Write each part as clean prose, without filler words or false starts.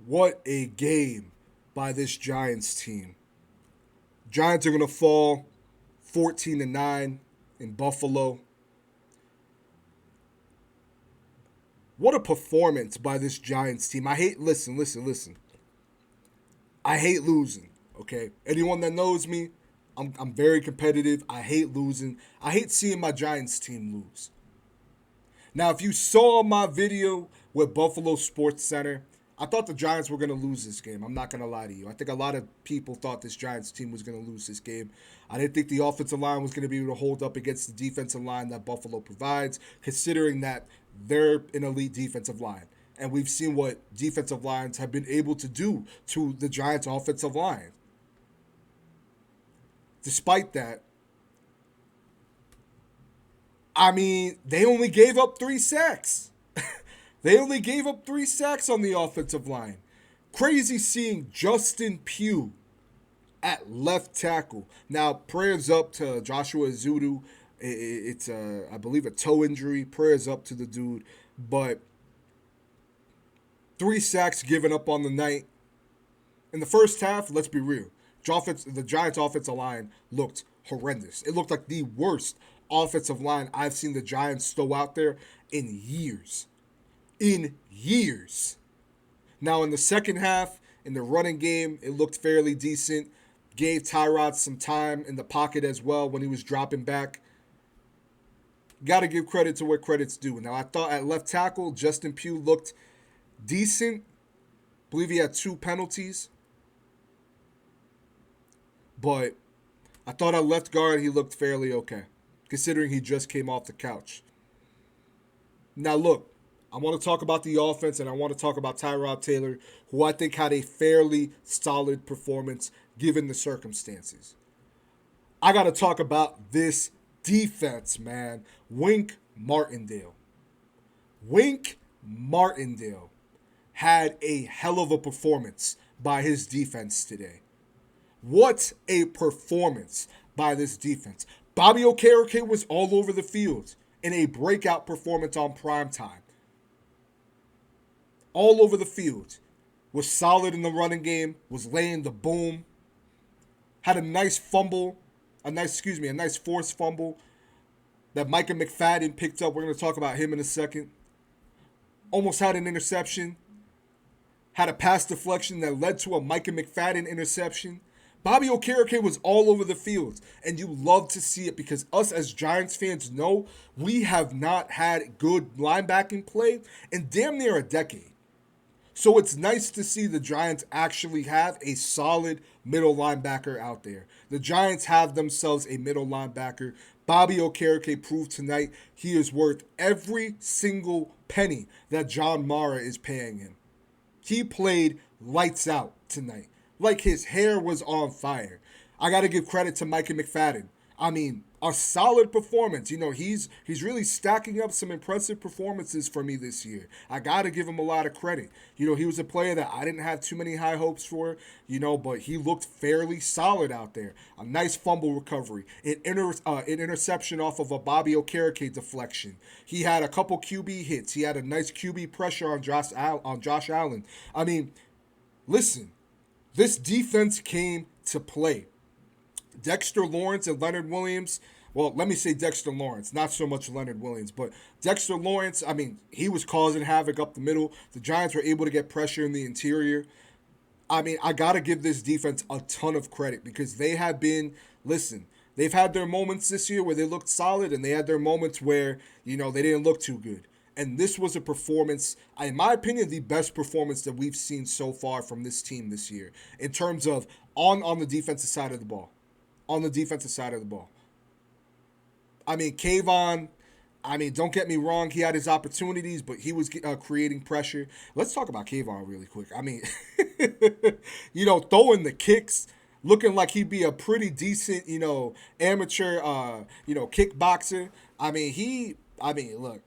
What a game by this Giants team. Giants are going to fall 14-9 in Buffalo. What a performance by this Giants team. I hate, listen. I hate losing, okay? Anyone that knows me, I'm very competitive. I hate losing. I hate seeing my Giants team lose. Now, if you saw my video with Buffalo Sports Center, I thought the Giants were going to lose this game. I'm not going to lie to you. I think a lot of people thought this Giants team was going to lose this game. I didn't think the offensive line was going to be able to hold up against the defensive line that Buffalo provides, considering that they're an elite defensive line. And we've seen what defensive lines have been able to do to the Giants' offensive line. Despite that, I mean, they only gave up 3 sacks. They only gave up 3 sacks on the offensive line. Crazy seeing Justin Pugh at left tackle. Now, prayers up to Joshua Zudu. It's, I believe, a toe injury. Prayers up to the dude. But 3 sacks given up on the night. In the first half, let's be real. The Giants' offensive line looked horrendous. It looked like the worst offensive line I've seen the Giants throw out there in years. In years. Now, in the second half, in the running game, it looked fairly decent. Gave Tyrod some time in the pocket as well when he was dropping back. Got to give credit to where credit's due. Now, I thought at left tackle, Justin Pugh looked decent. I believe he had 2 penalties. But I thought at left guard, he looked fairly okay, considering he just came off the couch. Now, look, I want to talk about the offense, and I want to talk about Tyrod Taylor, who I think had a fairly solid performance given the circumstances. I got to talk about this defense, man. Wink Martindale. Wink Martindale had a hell of a performance by his defense today. What a performance by this defense. Bobby Okereke was all over the field in a breakout performance on primetime. All over the field. Was solid in the running game. Was laying the boom. Had a nice fumble. A nice forced fumble that Micah McFadden picked up. We're going to talk about him in a second. Almost had an interception. Had a pass deflection that led to a Micah McFadden interception. Bobby Okereke was all over the field, and you love to see it because us as Giants fans know we have not had good linebacking play in damn near a decade. So it's nice to see the Giants actually have a solid middle linebacker out there. The Giants have themselves a middle linebacker. Bobby Okereke proved tonight he is worth every single penny that John Mara is paying him. He played lights out tonight. Like his hair was on fire. I got to give credit to Micah McFadden. I mean, a solid performance. You know, he's really stacking up some impressive performances for me this year. I got to give him a lot of credit. You know, he was a player that I didn't have too many high hopes for, you know, but he looked fairly solid out there. A nice fumble recovery, an interception off of a Bobby Okereke deflection. He had a couple QB hits. He had a nice QB pressure on Josh Allen. I mean, listen, this defense came to play. Dexter Lawrence and Leonard Williams. Well, let me say Dexter Lawrence, not so much Leonard Williams, but Dexter Lawrence, I mean, he was causing havoc up the middle. The Giants were able to get pressure in the interior. I mean, I got to give this defense a ton of credit because they have been, listen, they've had their moments this year where they looked solid and they had their moments where, you know, they didn't look too good. And this was a performance, in my opinion, the best performance that we've seen so far from this team this year in terms of on the defensive side of the ball. On the defensive side of the ball. I mean, Kayvon, don't get me wrong, he had his opportunities, but he was creating pressure. Let's talk about Kayvon really quick. I mean, you know, throwing the kicks, looking like he'd be a pretty decent, you know, amateur, kickboxer. Look,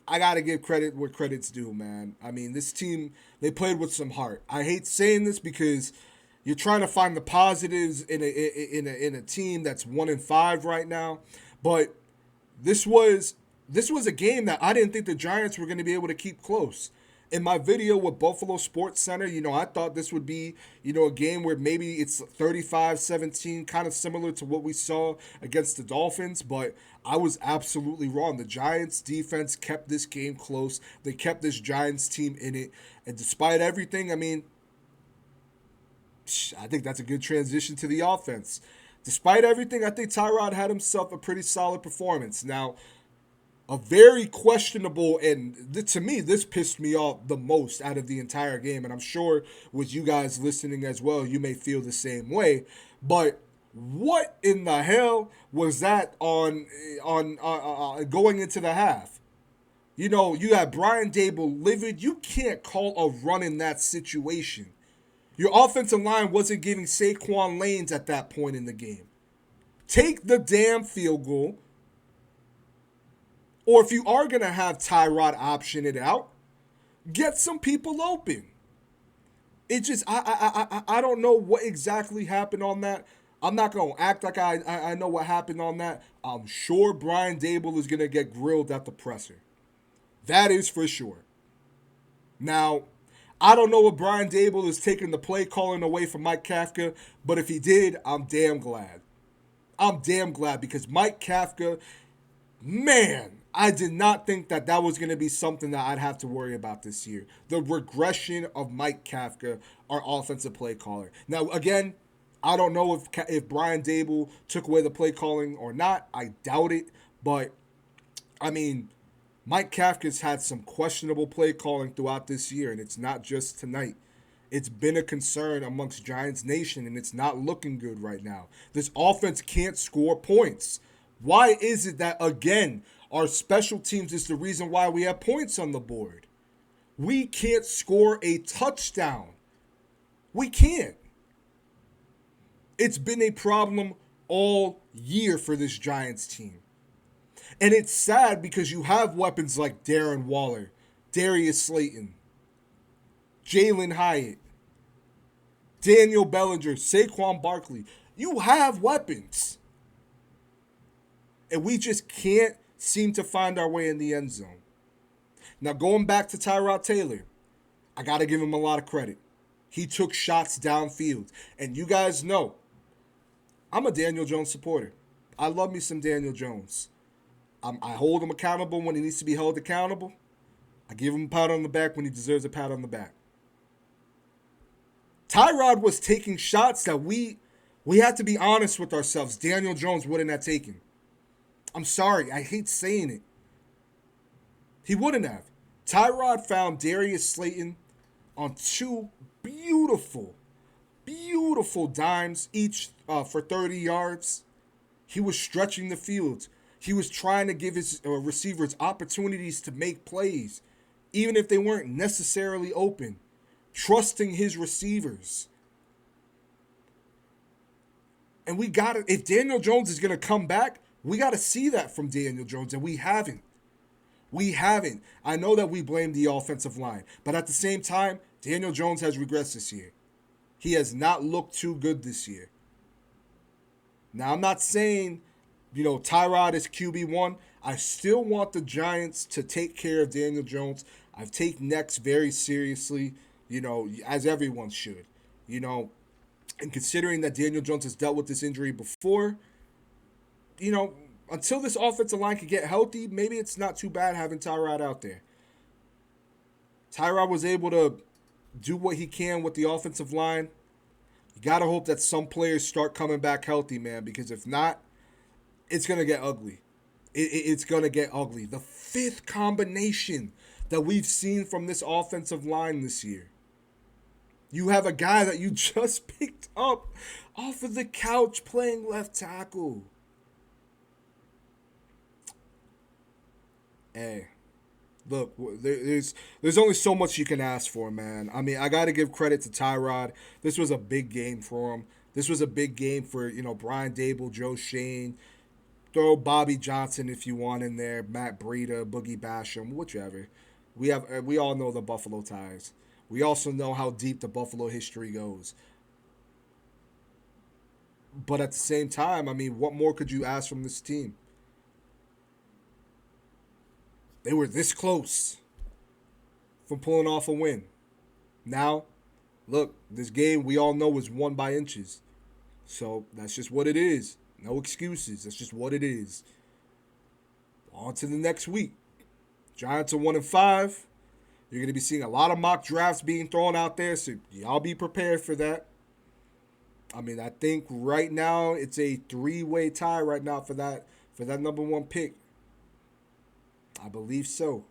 I got to give credit where credit's due, man. I mean, this team, they played with some heart. I hate saying this because you're trying to find the positives in a team that's 1-5 right now, but this was a game that I didn't think the Giants were going to be able to keep close. In my video with Buffalo Sports Center, I thought this would be, a game where maybe it's 35-17, kind of similar to what we saw against the Dolphins, but I was absolutely wrong. The Giants defense kept this game close. They kept this Giants team in it. And despite everything, I think that's a good transition to the offense. Despite everything, I think Tyrod had himself a pretty solid performance. Now, a very questionable, and to me, this pissed me off the most out of the entire game, and I'm sure with you guys listening as well, you may feel the same way. But what in the hell was that on going into the half? You had Brian Dable livid. You can't call a run in that situation. Your offensive line wasn't giving Saquon lanes at that point in the game. Take the damn field goal. Or if you are going to have Tyrod option it out, get some people open. It just, I don't know what exactly happened on that. I'm not going to act like I know what happened on that. I'm sure Brian Dable is going to get grilled at the presser. That is for sure. Now, I don't know if Brian Dable is taking the play calling away from Mike Kafka, but if he did, I'm damn glad. I'm damn glad because Mike Kafka, man, I did not think that was going to be something that I'd have to worry about this year. The regression of Mike Kafka, our offensive play caller. Now, again, I don't know if Brian Dable took away the play calling or not. I doubt it. But, Mike Kafka's had some questionable play calling throughout this year, and it's not just tonight. It's been a concern amongst Giants Nation, and it's not looking good right now. This offense can't score points. Why is it that, again, our special teams is the reason why we have points on the board? We can't score a touchdown. We can't. It's been a problem all year for this Giants team. And it's sad because you have weapons like Darren Waller, Darius Slayton, Jalen Hyatt, Daniel Bellinger, Saquon Barkley. You have weapons. And we just can't seem to find our way in the end zone. Now, going back to Tyrod Taylor, I got to give him a lot of credit. He took shots downfield. And you guys know, I'm a Daniel Jones supporter. I love me some Daniel Jones. I hold him accountable when he needs to be held accountable. I give him a pat on the back when he deserves a pat on the back. Tyrod was taking shots that we had to be honest with ourselves. Daniel Jones wouldn't have taken. I'm sorry. I hate saying it. He wouldn't have. Tyrod found Darius Slayton on two beautiful dimes, each for 30 yards. He was stretching the field. He was trying to give his receivers opportunities to make plays, even if they weren't necessarily open. Trusting his receivers. And we got to, if Daniel Jones is going to come back, we got to see that from Daniel Jones, and we haven't. We haven't. I know that we blame the offensive line, but at the same time, Daniel Jones has regressed this year. He has not looked too good this year. Now, I'm not saying, Tyrod is QB1. I still want the Giants to take care of Daniel Jones. I've taken next very seriously, as everyone should. And considering that Daniel Jones has dealt with this injury before, until this offensive line can get healthy, maybe it's not too bad having Tyrod out there. Tyrod was able to do what he can with the offensive line. You got to hope that some players start coming back healthy, man, because if not, it's going to get ugly. It's going to get ugly. The fifth combination that we've seen from this offensive line this year. You have a guy that you just picked up off of the couch playing left tackle. Hey, look, there's only so much you can ask for, man. I got to give credit to Tyrod. This was a big game for him. This was a big game for, Brian Dable, Joe Shane. Throw Bobby Johnson if you want in there, Matt Breida, Boogie Basham, whichever. We all know the Buffalo ties. We also know how deep the Buffalo history goes. But at the same time, what more could you ask from this team? They were this close. from pulling off a win. Now, look, this game we all know is won by inches. So that's just what it is. No excuses. That's just what it is. On to the next week. Giants are 1-5. You're going to be seeing a lot of mock drafts being thrown out there, so y'all be prepared for that. I mean, I think right now it's a three-way tie right now for that number one pick. I believe so.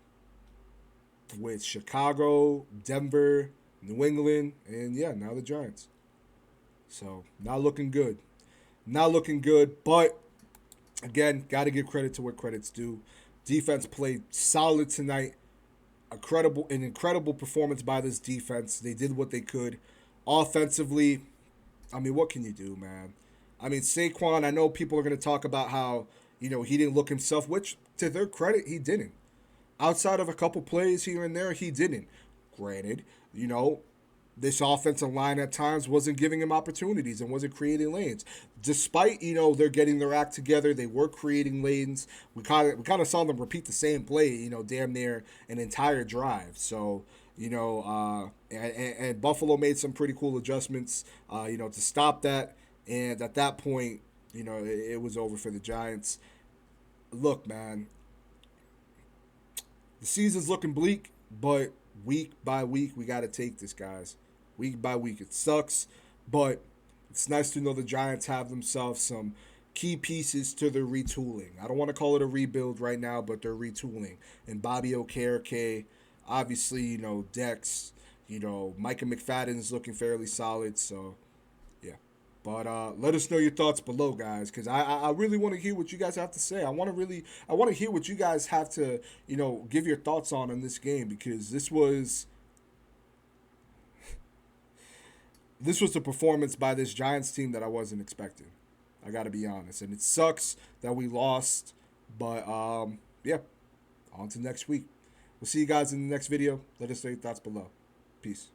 With Chicago, Denver, New England, and yeah, now the Giants. So not looking good. Not looking good, but again, got to give credit to where credit's due. Defense played solid tonight. An incredible performance by this defense. They did what they could. Offensively, I mean, what can you do, man? I mean, Saquon, I know people are going to talk about how, he didn't look himself, which, to their credit, he didn't. Outside of a couple plays here and there, he didn't. Granted, this offensive line at times wasn't giving him opportunities and wasn't creating lanes. Despite, they're getting their act together, they were creating lanes. We kind of saw them repeat the same play, damn near an entire drive. So, and Buffalo made some pretty cool adjustments, to stop that. And at that point, it was over for the Giants. Look, man, the season's looking bleak, but week by week, we got to take this, guys. Week by week. It sucks, but it's nice to know the Giants have themselves some key pieces to their retooling. I don't want to call it a rebuild right now, but they're retooling. And Bobby Okereke, obviously, Dex, Micah McFadden is looking fairly solid, so yeah. But let us know your thoughts below, guys, because I really want to hear what you guys have to say. I want to hear what you guys have to, give your thoughts on in this game, because this was a performance by this Giants team that I wasn't expecting. I got to be honest. And it sucks that we lost. But, yeah, on to next week. We'll see you guys in the next video. Let us know your thoughts below. Peace.